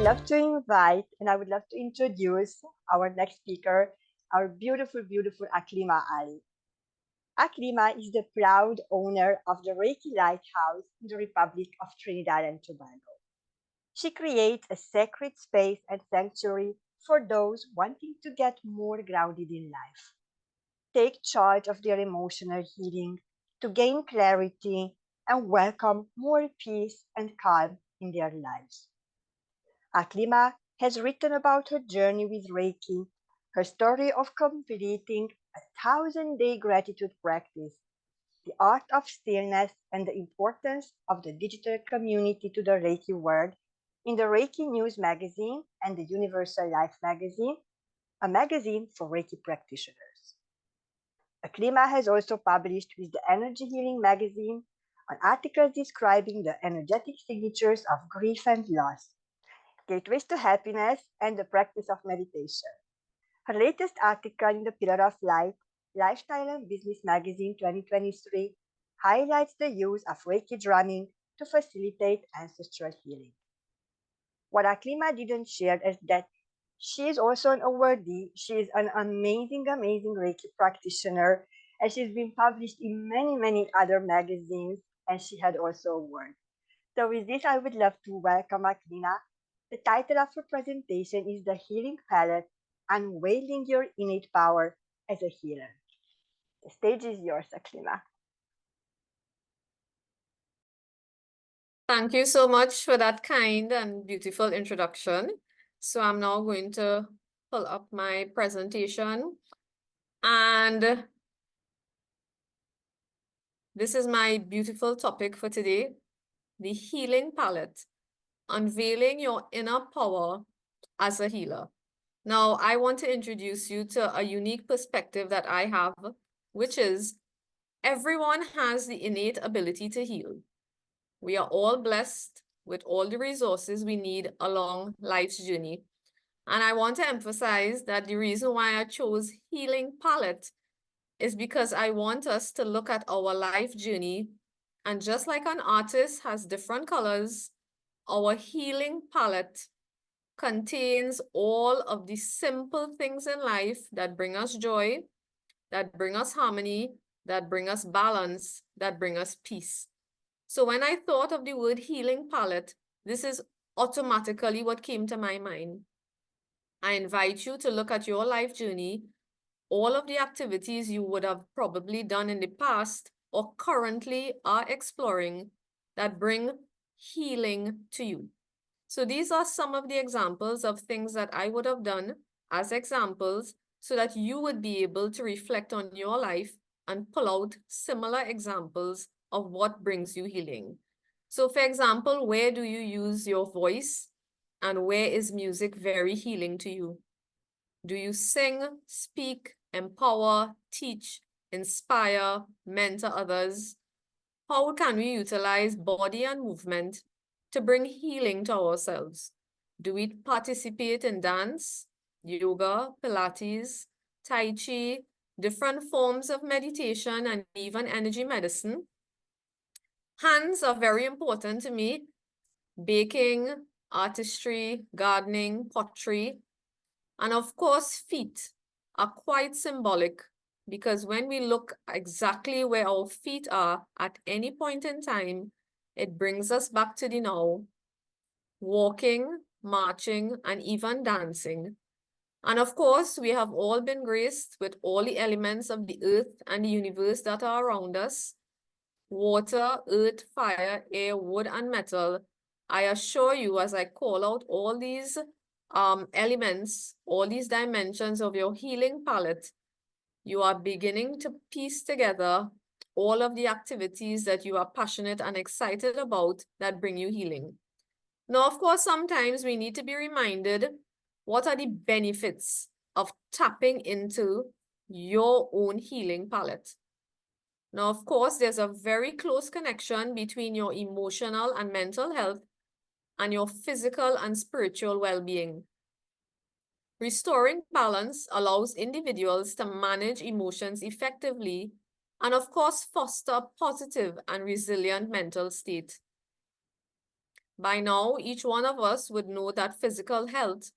love to invite and I would love to introduce our next speaker, our beautiful, beautiful Akleema Ali. Akleema is the proud owner of the Reiki Lighthouse in the Republic of Trinidad and Tobago. She creates a sacred space and sanctuary for those wanting to get more grounded in life, take charge of their emotional healing, to gain clarity, and welcome more peace and calm in their lives. Akleema has written about her journey with Reiki, her story of completing a 1,000-day gratitude practice, the art of stillness, and the importance of the digital community to the Reiki world in the Reiki News Magazine and the Universal Life Magazine, a magazine for Reiki practitioners. Akleema has also published with the Energy Healing magazine an article describing the energetic signatures of grief and loss, gateways to happiness, and the practice of meditation. Her latest article in the Pillar of Light, Lifestyle and Business Magazine 2023, highlights the use of Reiki Drumming to facilitate ancestral healing. What Akleema didn't share is that she is also an awardee. She is an amazing, amazing Reiki practitioner, and she's been published in many, many other magazines, and she had also awards. So with this, I would love to welcome Akleema. The title of her presentation is The Healing Palette, Unveiling Your Innate Power as a Healer. The stage is yours, Akleema. Thank you so much for that kind and beautiful introduction. So I'm now going to pull up my presentation. And this is my beautiful topic for today, the healing palette, unveiling your inner power as a healer. Now, I want to introduce you to a unique perspective that I have, which is everyone has the innate ability to heal. We are all blessed with all the resources we need along life's journey. And I want to emphasize that the reason why I chose healing palette is because I want us to look at our life journey. And just like an artist has different colors, our healing palette contains all of the simple things in life that bring us joy, that bring us harmony, that bring us balance, that bring us peace. So when I thought of the word healing palette, this is automatically what came to my mind. I invite you to look at your life journey, all of the activities you would have probably done in the past or currently are exploring that bring healing to you. So these are some of the examples of things that I would have done as examples so that you would be able to reflect on your life and pull out similar examples of what brings you healing. So for example, where do you use your voice and where is music very healing to you? Do you sing, speak, empower, teach, inspire, mentor others? How can we utilize body and movement to bring healing to ourselves? Do we participate in dance, yoga, Pilates, Tai Chi, different forms of meditation, and even energy medicine? Hands are very important to me. Baking, artistry, gardening, pottery, and of course, feet are quite symbolic because when we look exactly where our feet are at any point in time, it brings us back to the now, walking, marching, and even dancing. And of course, we have all been graced with all the elements of the earth and the universe that are around us. Water, earth, fire, air, wood, and metal. I assure you, as I call out all these elements, all these dimensions of your healing palette, you are beginning to piece together all of the activities that you are passionate and excited about that bring you healing. Now, of course, sometimes we need to be reminded what are the benefits of tapping into your own healing palette. Now, of course, there's a very close connection between your emotional and mental health and your physical and spiritual well-being. Restoring balance allows individuals to manage emotions effectively and, of course, foster a positive and resilient mental state. By now, each one of us would know that physical health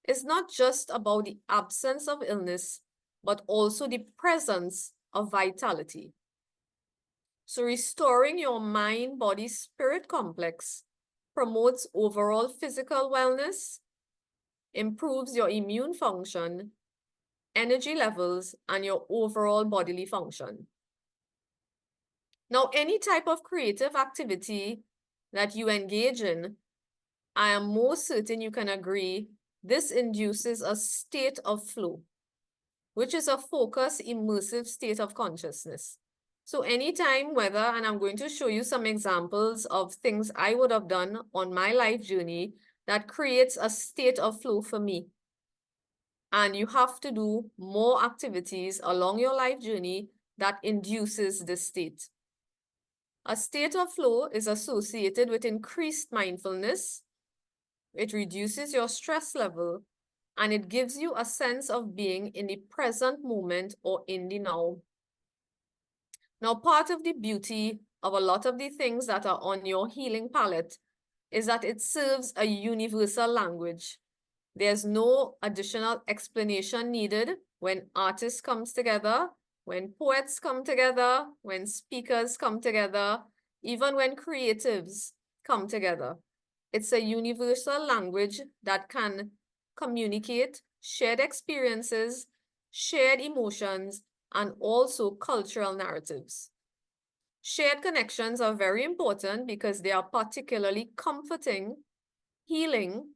is not just about the absence of illness, but also the presence of vitality. So restoring your mind, body, spirit complex promotes overall physical wellness, improves your immune function, energy levels, and your overall bodily function. Now, any type of creative activity that you engage in, I am most certain you can agree, this induces a state of flow, which is a focused, immersive state of consciousness. So anytime, whether, and I'm going to show you some examples of things I would have done on my life journey that creates a state of flow for me. And you have to do more activities along your life journey that induces this state. A state of flow is associated with increased mindfulness. It reduces your stress level, and it gives you a sense of being in the present moment or in the now. Now, part of the beauty of a lot of the things that are on your healing palette is that it serves a universal language. There's no additional explanation needed when artists come together, when poets come together, when speakers come together, even when creatives come together. It's a universal language that can communicate shared experiences, shared emotions, and also cultural narratives. Shared connections are very important because they are particularly comforting, healing.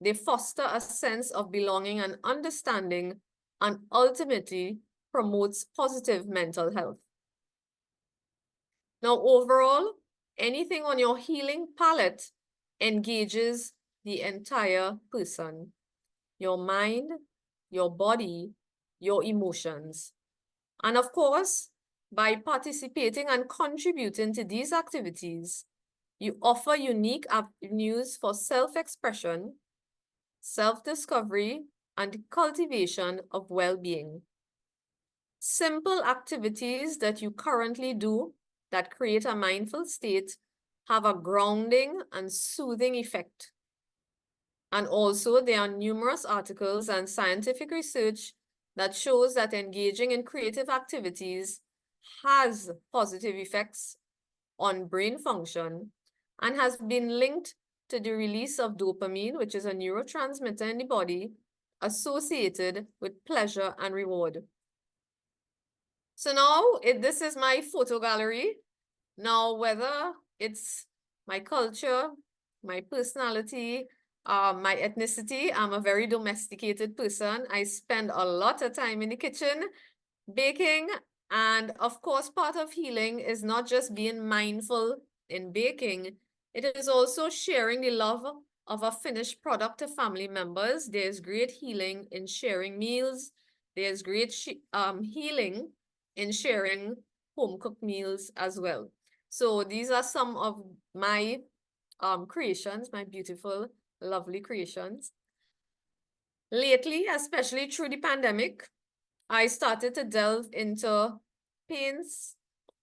They foster a sense of belonging and understanding, and ultimately promotes positive mental health. Now, overall, anything on your healing palette engages the entire person, your mind, your body, your emotions. And of course, by participating and contributing to these activities, you offer unique avenues for self-expression, self-discovery, and cultivation of well-being. Simple activities that you currently do that create a mindful state have a grounding and soothing effect. And also, there are numerous articles and scientific research that shows that engaging in creative activities has positive effects on brain function and has been linked to the release of dopamine, which is a neurotransmitter in the body associated with pleasure and reward. So now this is my photo gallery. Now, whether it's my culture, my personality, my ethnicity, I'm a very domesticated person. I spend a lot of time in the kitchen baking. And of course, part of healing is not just being mindful in baking, it is also sharing the love of a finished product to family members. There's great healing in sharing meals. There's great healing in sharing home-cooked meals as well. So these are some of my creations, my beautiful, lovely creations. Lately, especially through the pandemic, I started to delve into paints,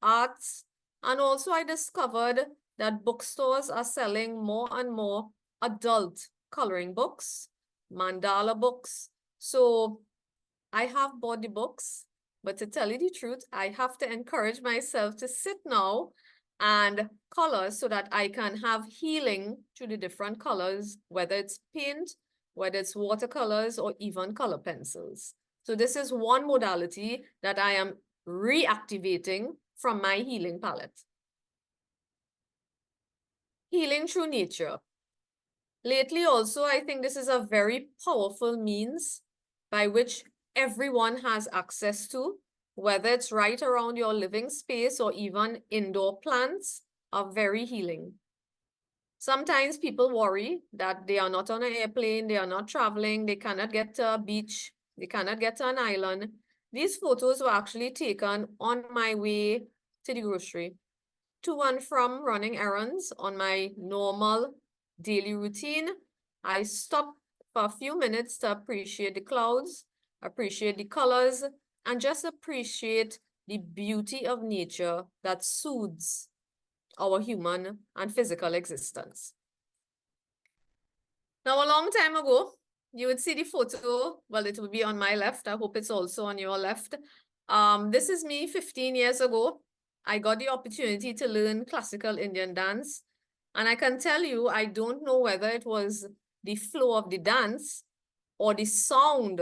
arts, and also I discovered that bookstores are selling more and more adult coloring books, mandala books. So I have bought the books, but to tell you the truth, I have to encourage myself to sit now and color so that I can have healing through the different colors, whether it's paint, whether it's watercolors, or even color pencils. So this is one modality that I am reactivating from my healing palette. Healing through nature. Lately also, I think this is a very powerful means by which everyone has access to, whether it's right around your living space or even indoor plants are very healing. Sometimes people worry that they are not on an airplane, they are not traveling, they cannot get to a beach, they cannot get to an island. These photos were actually taken on my way to the grocery, to and from running errands on my normal daily routine. I stopped for a few minutes to appreciate the clouds, appreciate the colors, and just appreciate the beauty of nature that soothes our human and physical existence. Now, a long time ago, you would see the photo. Well, it would be on my left. I hope it's also on your left. This is me 15 years ago. I got the opportunity to learn classical Indian dance. And I can tell you, I don't know whether it was the flow of the dance or the sound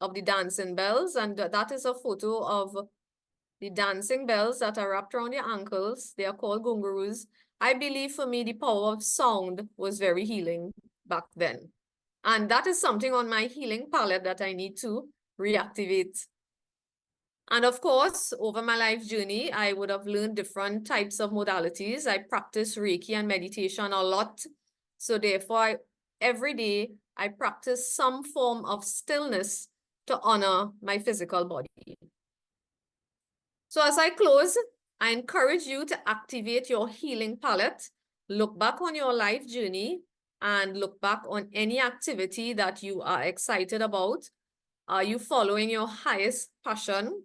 of the dancing bells. And that is a photo of the dancing bells that are wrapped around your ankles. They are called gungaroos. I believe for me, the power of sound was very healing back then. And that is something on my healing palette that I need to reactivate. And of course, over my life journey, I would have learned different types of modalities. I practice Reiki and meditation a lot. So therefore, every day, I practice some form of stillness to honor my physical body. So as I close, I encourage you to activate your healing palette, look back on your life journey, and look back on any activity that you are excited about. Are you following your highest passion?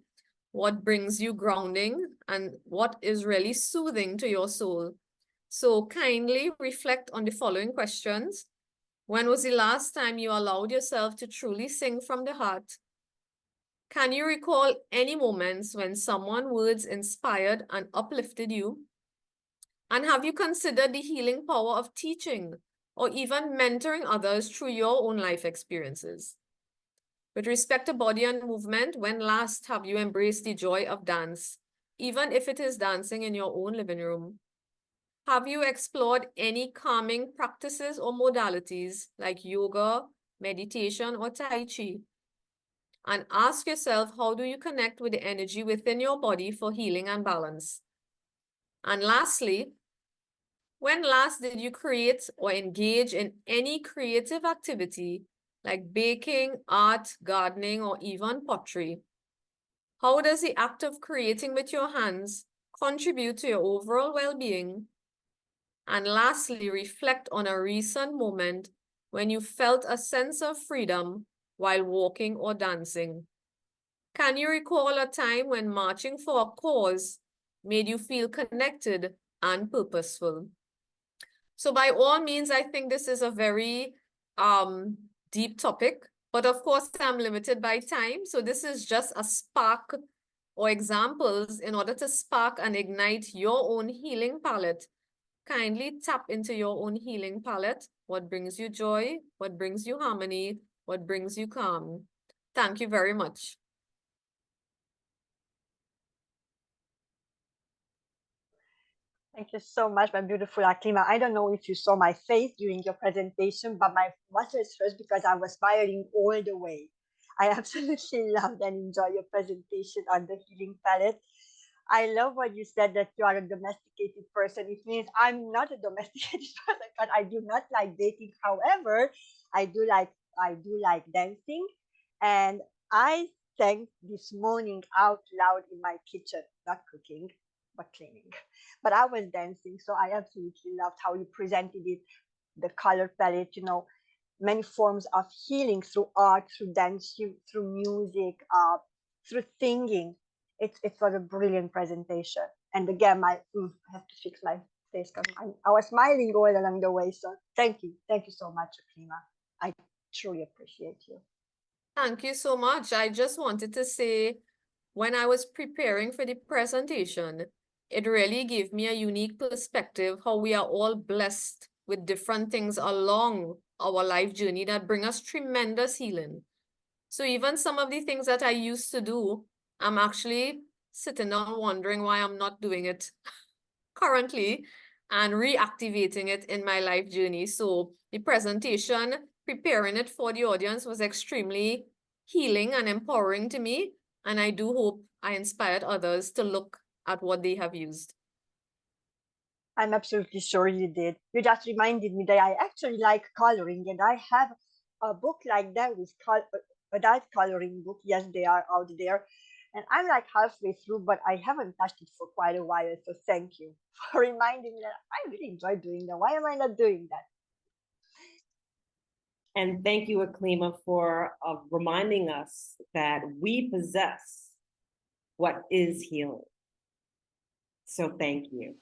What brings you grounding and what is really soothing to your soul? So kindly reflect on the following questions. When was the last time you allowed yourself to truly sing from the heart? Can you recall any moments when someone's words inspired and uplifted you? And have you considered the healing power of teaching or even mentoring others through your own life experiences? With respect to body and movement, when last have you embraced the joy of dance, even if it is dancing in your own living room? Have you explored any calming practices or modalities like yoga, meditation, or Tai Chi? And ask yourself, how do you connect with the energy within your body for healing and balance? And lastly, when last did you create or engage in any creative activity like baking, art, gardening, or even pottery? How does the act of creating with your hands contribute to your overall well-being? And lastly, reflect on a recent moment when you felt a sense of freedom while walking or dancing. Can you recall a time when marching for a cause made you feel connected and purposeful? So by all means, I think this is a very deep topic, but of course I'm limited by time. So this is just a spark or examples in order to spark and ignite your own healing palette. Kindly tap into your own healing palette. What brings you joy? What brings you harmony? What brings you calm? Thank you very much. Thank you so much, my beautiful Akleema. I don't know if you saw my face during your presentation, but my muscles hurt because I was smiling all the way. I absolutely loved and enjoyed your presentation on the healing palette. I love what you said that you are a domesticated person. It means I'm not a domesticated person because I do not like dating. However, I do like dancing, and I sang this morning out loud in my kitchen, not cooking, but cleaning. But I was dancing, so I absolutely loved how you presented it, the color palette, many forms of healing through art, through dancing, through music, through singing. It was a brilliant presentation. And again, I have to fix my face because I was smiling all along the way. So thank you so much, Akleema. I truly appreciate you. Thank you so much. I just wanted to say, when I was preparing for the presentation, it really gave me a unique perspective how we are all blessed with different things along our life journey that bring us tremendous healing. So even some of the things that I used to do, I'm actually sitting down wondering why I'm not doing it currently and reactivating it in my life journey. So the presentation, preparing it for the audience was extremely healing and empowering to me. And I do hope I inspired others to look at what they have used. I'm absolutely sure you did. You just reminded me that I actually like coloring, and I have a book like that with adult coloring book. Yes, they are out there, and I'm like halfway through, but I haven't touched it for quite a while. So thank you for reminding me that I really enjoy doing that. Why am I not doing that? And thank you, Akleema, for reminding us that we possess what is healing. So thank you.